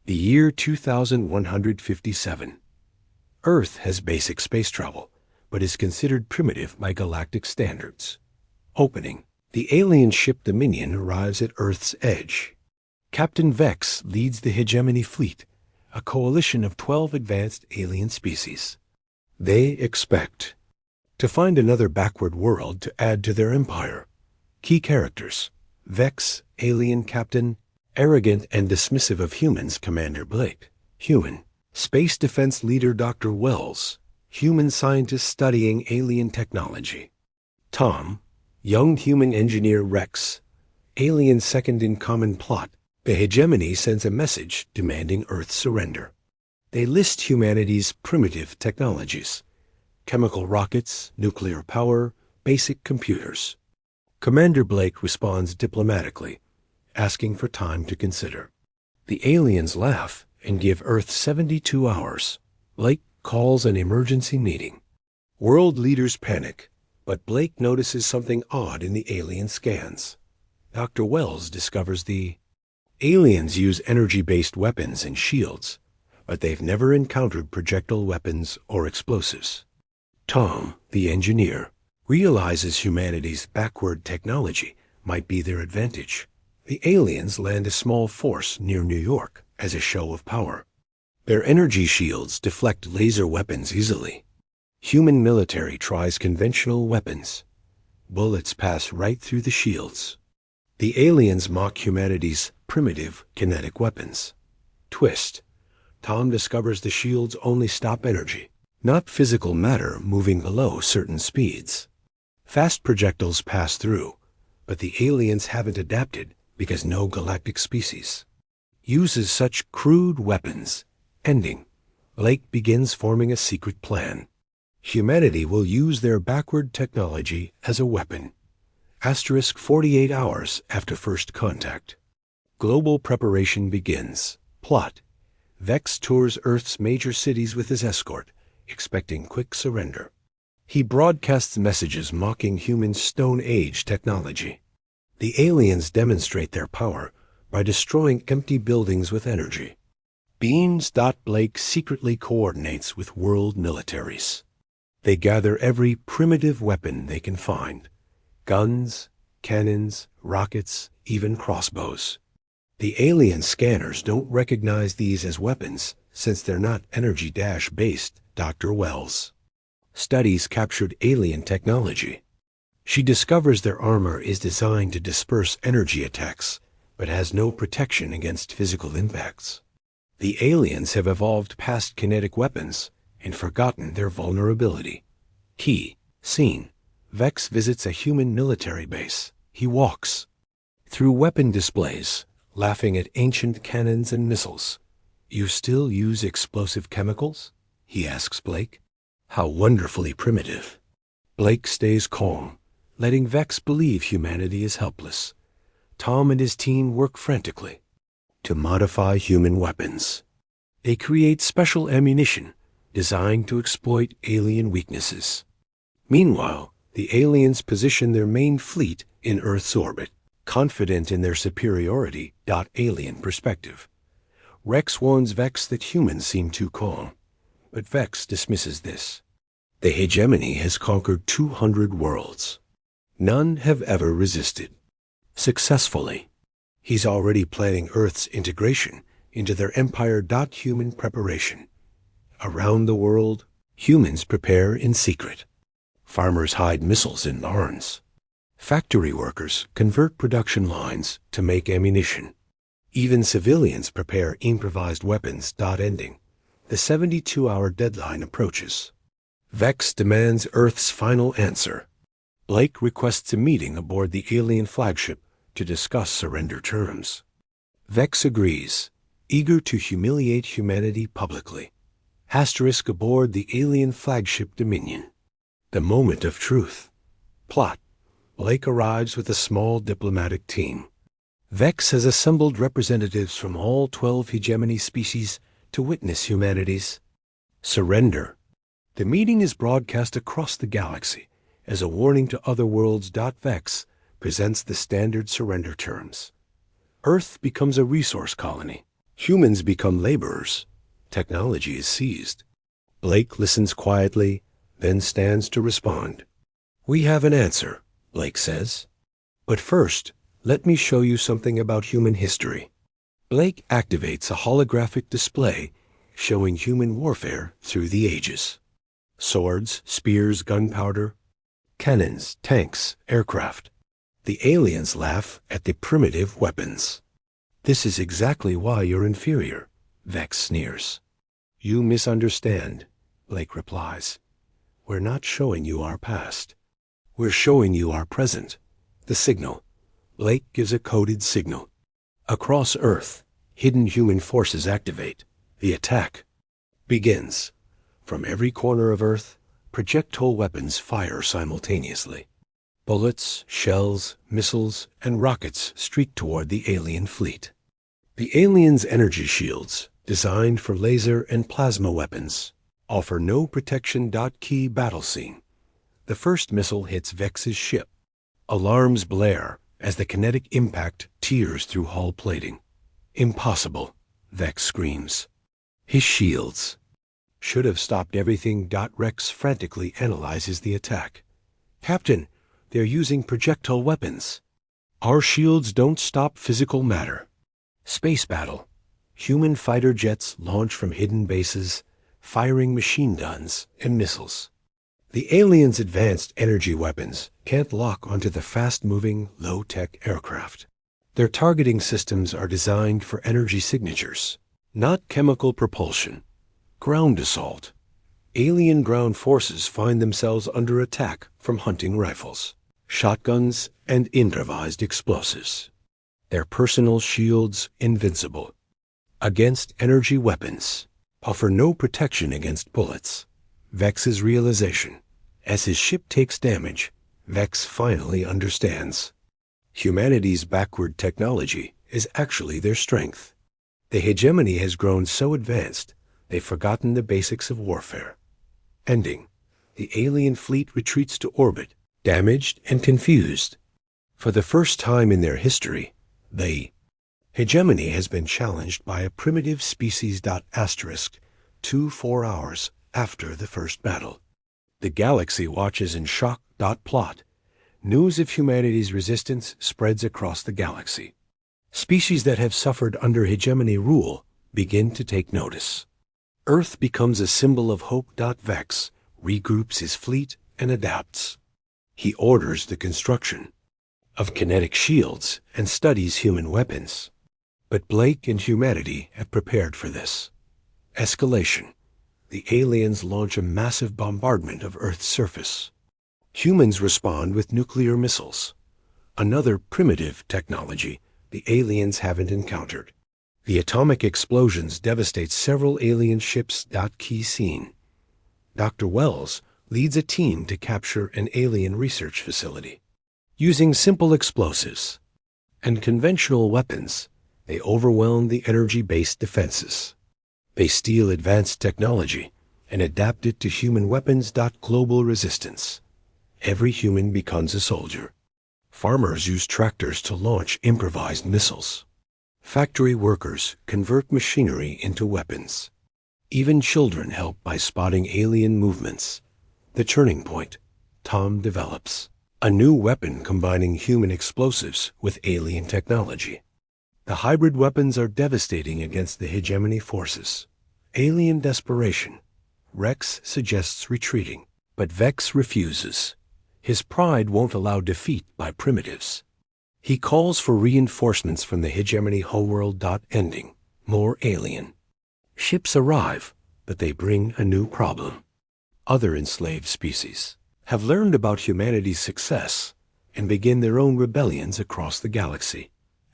The year 2157. Earth has basic space travel, but is considered primitive by galactic standards. Opening. The alien ship Dominion arrives at Earth's edge. Captain Vex leads the Hegemony Fleet, a coalition of 12 advanced alien species. They expect to find another backward world to add to their empire. Key characters: Vex, alien captain; arrogant and dismissive of humans, Commander Blake; human, space defense leader Dr. Wells; human scientist studying alien technology. Tom, young human engineer Rex; alien second in common plot. The Hegemony sends a message demanding Earth's surrender. They list humanity's primitive technologies: chemical rockets, nuclear power, basic computers. Commander Blake responds diplomatically, asking for time to consider. The aliens laugh and give Earth 72 hours. Blake calls an emergency meeting. World leaders panic, but Blake notices something odd in the alien scans. Dr. Wells discovers the aliens use energy-based weapons and shields, but they've never encountered projectile weapons or explosives. Tom, the engineer, realizes humanity's backward technology might be their advantage. The aliens land a small force near New York as a show of power. Their energy shields deflect laser weapons easily. Human military tries conventional weapons. Bullets pass right through the shields. The aliens mock humanity's primitive kinetic weapons. Twist. Tom discovers the shields only stop energy, not physical matter moving below certain speeds. Fast projectiles pass through, but the aliens haven't adapted because no galactic species uses such crude weapons. Ending. Blake begins forming a secret plan. Humanity will use their backward technology as a weapon. 48 hours after first contact. Global preparation begins. Plot. Vex tours Earth's major cities with his escort, expecting quick surrender. He broadcasts messages mocking human Stone Age technology. The aliens demonstrate their power by destroying empty buildings with energy. Beans. Blake secretly coordinates with world militaries. They gather every primitive weapon they can find: guns, cannons, rockets, even crossbows. The alien scanners don't recognize these as weapons since they're not energy-based. Dr. Wells studies captured alien technology. She discovers their armor is designed to disperse energy attacks, but has no protection against physical impacts. The aliens have evolved past kinetic weapons and forgotten their vulnerability. Key scene. Vex visits a human military base. He walks through weapon displays, laughing at ancient cannons and missiles. "You still use explosive chemicals?" he asks Blake. "How wonderfully primitive." Blake stays calm, letting Vex believe humanity is helpless. Tom and his team work frantically to modify human weapons. They create special ammunition designed to exploit alien weaknesses. Meanwhile, the aliens position their main fleet in Earth's orbit, confident in their superiority. Alien perspective. Rex warns Vex that humans seem too calm, but Vex dismisses this. The Hegemony has conquered 200 worlds. None have ever resisted successfully. He's already planning Earth's integration into their empire. Human preparation. Around the world, humans prepare in secret. Farmers hide missiles in barns. Factory workers convert production lines to make ammunition. Even civilians prepare improvised weapons. Ending. The 72-hour deadline approaches. Vex demands Earth's final answer. Blake requests a meeting aboard the alien flagship to discuss surrender terms. Vex agrees, eager to humiliate humanity publicly. Aboard the alien flagship Dominion. The moment of truth. Plot. Blake arrives with a small diplomatic team. Vex has assembled representatives from all 12 Hegemony species to witness humanity's surrender. The meeting is broadcast across the galaxy as a warning to other worlds. Vex presents the standard surrender terms. Earth becomes a resource colony. Humans become laborers. Technology is seized. Blake listens quietly, then stands to respond. "We have an answer," Blake says. "But first, let me show you something about human history." Blake activates a holographic display showing human warfare through the ages. Swords, spears, gunpowder, cannons, tanks, aircraft. The aliens laugh at the primitive weapons. "This is exactly why you're inferior," Vex sneers. "You misunderstand," Blake replies. "We're not showing you our past. We're showing you our present." The signal. Blake gives a coded signal. Across Earth, hidden human forces activate. The attack begins. From every corner of Earth, projectile weapons fire simultaneously. Bullets, shells, missiles, and rockets streak toward the alien fleet. The aliens' energy shields, designed for laser and plasma weapons, offer no protection. Key battle scene. The first missile hits Vex's ship. Alarms blare as the kinetic impact tears through hull plating. "Impossible," Vex screams. His shields should have stopped everything. Rex frantically analyzes the attack. "Captain, they're using projectile weapons." "Our shields don't stop physical matter." Space battle. Human fighter jets launch from hidden bases, firing machine guns and missiles. The aliens' advanced energy weapons can't lock onto the fast-moving, low-tech aircraft. Their targeting systems are designed for energy signatures, not chemical propulsion. Ground assault. Alien ground forces find themselves under attack from hunting rifles, shotguns, and improvised explosives. Their personal shields invincible. Against energy weapons, offer no protection against bullets. Vex's realization. As his ship takes damage, Vex finally understands. Humanity's backward technology is actually their strength. The hegemony has grown so advanced, they've forgotten the basics of warfare. Ending. The alien fleet retreats to orbit, damaged and confused. For the first time in their history, the hegemony has been challenged by a primitive species. 4 hours after the first battle. The galaxy watches in shock. Plot. News of humanity's resistance spreads across the galaxy. Species that have suffered under hegemony rule begin to take notice. Earth becomes a symbol of hope. Vex regroups his fleet and adapts. He orders the construction of kinetic shields and studies human weapons. But Blake and humanity have prepared for this. Escalation. The aliens launch a massive bombardment of Earth's surface. Humans respond with nuclear missiles, another primitive technology the aliens haven't encountered. The atomic explosions devastate several alien ships. Key scene. Dr. Wells leads a team to capture an alien research facility. Using simple explosives and conventional weapons, they overwhelm the energy-based defenses. They steal advanced technology and adapt it to human weapons. Global resistance. Every human becomes a soldier. Farmers use tractors to launch improvised missiles. Factory workers convert machinery into weapons. Even children help by spotting alien movements. The turning point. Tom develops a new weapon combining human explosives with alien technology. The hybrid weapons are devastating against the hegemony forces. Alien desperation. Rex suggests retreating, but Vex refuses. His pride won't allow defeat by primitives. He calls for reinforcements from the hegemony homeworld. Ending. More alien ships arrive, but they bring a new problem. Other enslaved species have learned about humanity's success and begin their own rebellions across the galaxy.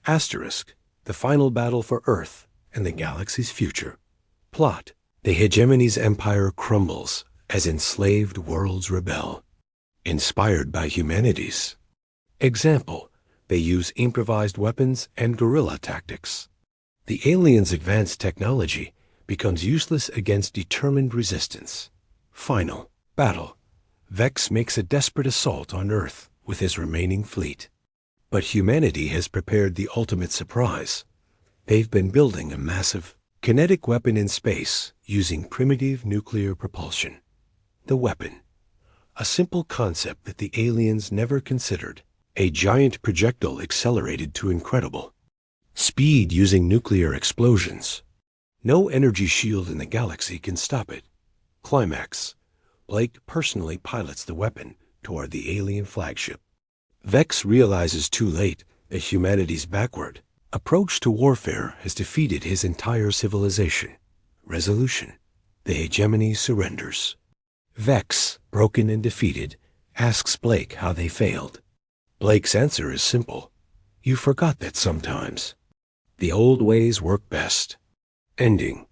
Asterisk. The final battle for Earth and the galaxy's future. Plot. The hegemony's empire crumbles as enslaved worlds rebel. Inspired by humanity's example, they use improvised weapons and guerrilla tactics. The aliens' advanced technology becomes useless against determined resistance. Final battle. Vex makes a desperate assault on Earth with his remaining fleet. But humanity has prepared the ultimate surprise. They've been building a massive, kinetic weapon in space using primitive nuclear propulsion. The weapon, a simple concept that the aliens never considered. A giant projectile accelerated to incredible speed using nuclear explosions. No energy shield in the galaxy can stop it. Climax. Blake personally pilots the weapon toward the alien flagship. Vex realizes too late that humanity's backward approach to warfare has defeated his entire civilization. Resolution. The hegemony surrenders. Vex, broken and defeated, asks Blake how they failed. Blake's answer is simple. You forgot that sometimes. The old ways work best. Ending.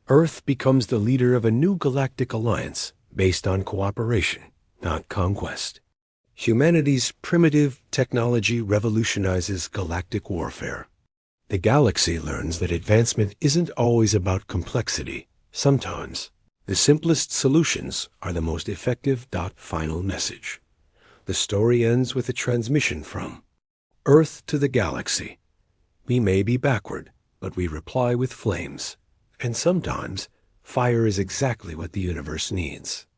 Earth becomes the leader of a new galactic alliance based on cooperation, not conquest. Humanity's primitive technology revolutionizes galactic warfare. The galaxy learns that advancement isn't always about complexity. Sometimes, the simplest solutions are the most effective. Final message. The story ends with a transmission from Earth to the galaxy. We may be backward, but we reply with flames. And sometimes, fire is exactly what the universe needs.